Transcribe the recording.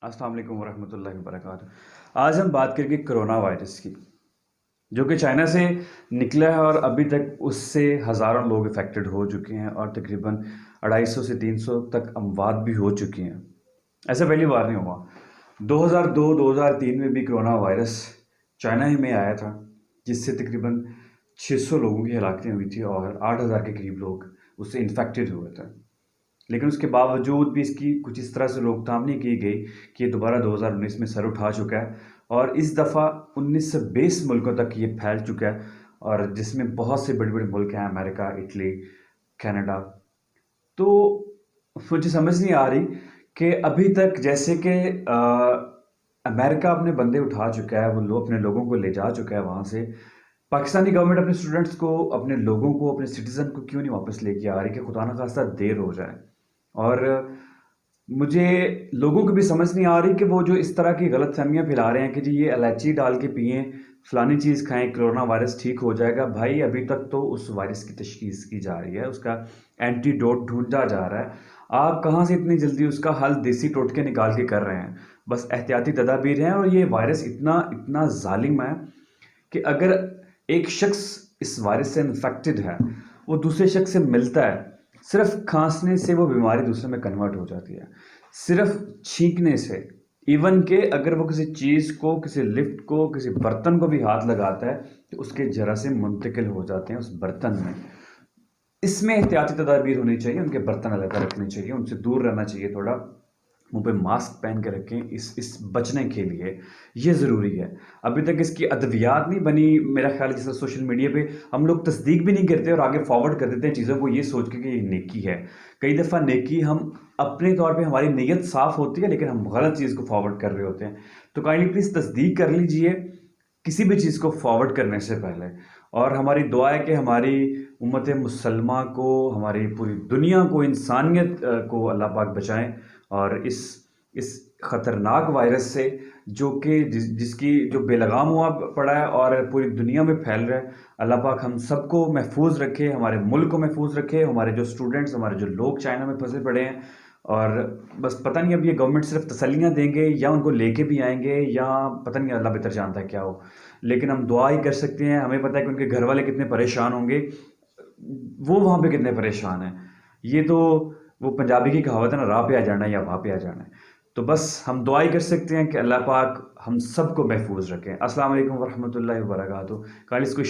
السلام علیکم ورحمۃ اللہ وبرکاتہ۔ آج ہم بات کریں گے کرونا وائرس کی، جو کہ چائنا سے نکلا ہے اور ابھی تک اس سے ہزاروں لوگ افیکٹڈ ہو چکے ہیں اور تقریباً 250 سے 300 تک اموات بھی ہو چکی ہیں۔ ایسا پہلی بار نہیں ہوا۔ 2002 2003 میں بھی کرونا وائرس چائنا ہی میں آیا تھا، جس سے تقریباً 600 لوگوں کی ہلاکتیں ہوئی تھی اور 8,000 کے قریب لوگ اس سے انفیکٹڈ ہوئے تھے۔ لیکن اس کے باوجود بھی اس کی کچھ اس طرح سے روک تھام نہیں کی گئی کہ یہ دوبارہ 2019 میں سر اٹھا چکا ہے اور اس دفعہ 19 سے 20 ملکوں تک یہ پھیل چکا ہے، اور جس میں بہت سے بڑے بڑے ملک ہیں، امریکہ، اٹلی، کینیڈا۔ تو مجھے سمجھ نہیں آ رہی کہ ابھی تک جیسے کہ امریکہ اپنے بندے اٹھا چکا ہے، وہ لوگ اپنے لوگوں کو لے جا چکا ہے وہاں سے، پاکستانی گورنمنٹ اپنے اسٹوڈنٹس کو، اپنے لوگوں کو، اپنے سٹیزن کو کیوں نہیں واپس لے کے آ رہی کہ خدا نخواستہ دیر ہو جائے؟ اور مجھے لوگوں کو بھی سمجھ نہیں آ رہی کہ وہ جو اس طرح کی غلط فہمیاں پھیلا رہے ہیں کہ جی یہ الائچی ڈال کے پئیں، فلانی چیز کھائیں، کرونا وائرس ٹھیک ہو جائے گا۔ بھائی ابھی تک تو اس وائرس کی تشخیص کی جا رہی ہے، اس کا اینٹی ڈوٹ ڈھونڈا جا رہا ہے۔ آپ کہاں سے اتنی جلدی اس کا حل دیسی ٹوٹکے نکال کے کر رہے ہیں؟ بس احتیاطی تدابیر ہیں، اور یہ وائرس اتنا ظالم ہے کہ اگر ایک شخص اس وائرس سے انفیکٹڈ ہے، وہ دوسرے شخص سے ملتا ہے، صرف کھانسنے سے وہ بیماری دوسرے میں کنورٹ ہو جاتی ہے، صرف چھینکنے سے۔ ایون کہ اگر وہ کسی چیز کو، کسی لفٹ کو، کسی برتن کو بھی ہاتھ لگاتا ہے تو اس کے جراثیم منتقل ہو جاتے ہیں اس برتن میں۔ اس میں احتیاطی تدابیر ہونی چاہیے، ان کے برتن علیحدہ رکھنے چاہیے، ان سے دور رہنا چاہیے، تھوڑا منہ پہ ماسک پہن کے رکھیں اس بچنے کے لیے، یہ ضروری ہے۔ ابھی تک اس کی ادویات نہیں بنی، میرا خیال جیسے سوشل میڈیا پہ ہم لوگ تصدیق بھی نہیں کرتے اور آگے فارورڈ کر دیتے ہیں چیزوں کو، یہ سوچ کے کہ یہ نیکی ہے۔ کئی دفعہ نیکی ہم اپنے طور پہ، ہماری نیت صاف ہوتی ہے لیکن ہم غلط چیز کو فارورڈ کر رہے ہوتے ہیں۔ تو کائنڈلی پلیز تصدیق کر لیجئے کسی بھی چیز کو فارورڈ کرنے سے پہلے، اور ہماری دعا ہے کہ ہماری امت مسلمہ کو، ہماری پوری دنیا کو، انسانیت کو اللہ پاک بچائیں، اور اس خطرناک وائرس سے جو کہ جس کی جو بے لگام ہوا پڑا ہے اور پوری دنیا میں پھیل رہا ہے۔ اللہ پاک ہم سب کو محفوظ رکھے، ہمارے ملک کو محفوظ رکھے، ہمارے جو اسٹوڈنٹس، ہمارے جو لوگ چائنا میں پھنسے پڑے ہیں۔ اور بس پتہ نہیں اب یہ گورنمنٹ صرف تسلیاں دیں گے یا ان کو لے کے بھی آئیں گے، یا پتہ نہیں، اللہ بہتر جانتا ہے کیا ہو۔ لیکن ہم دعا ہی کر سکتے ہیں، ہمیں پتہ ہے کہ ان کے گھر والے کتنے پریشان ہوں گے، وہ وہاں پہ کتنے پریشان ہیں۔ یہ تو وہ پنجابی کی کہاوت ہے نا، راہ پہ آ جانا ہے یا وہاں پہ آ جانا ہے۔ تو بس ہم دعا ہی کر سکتے ہیں کہ اللہ پاک ہم سب کو محفوظ رکھیں۔ السلام علیکم ورحمۃ اللہ وبرکاتہ۔ کل اس کو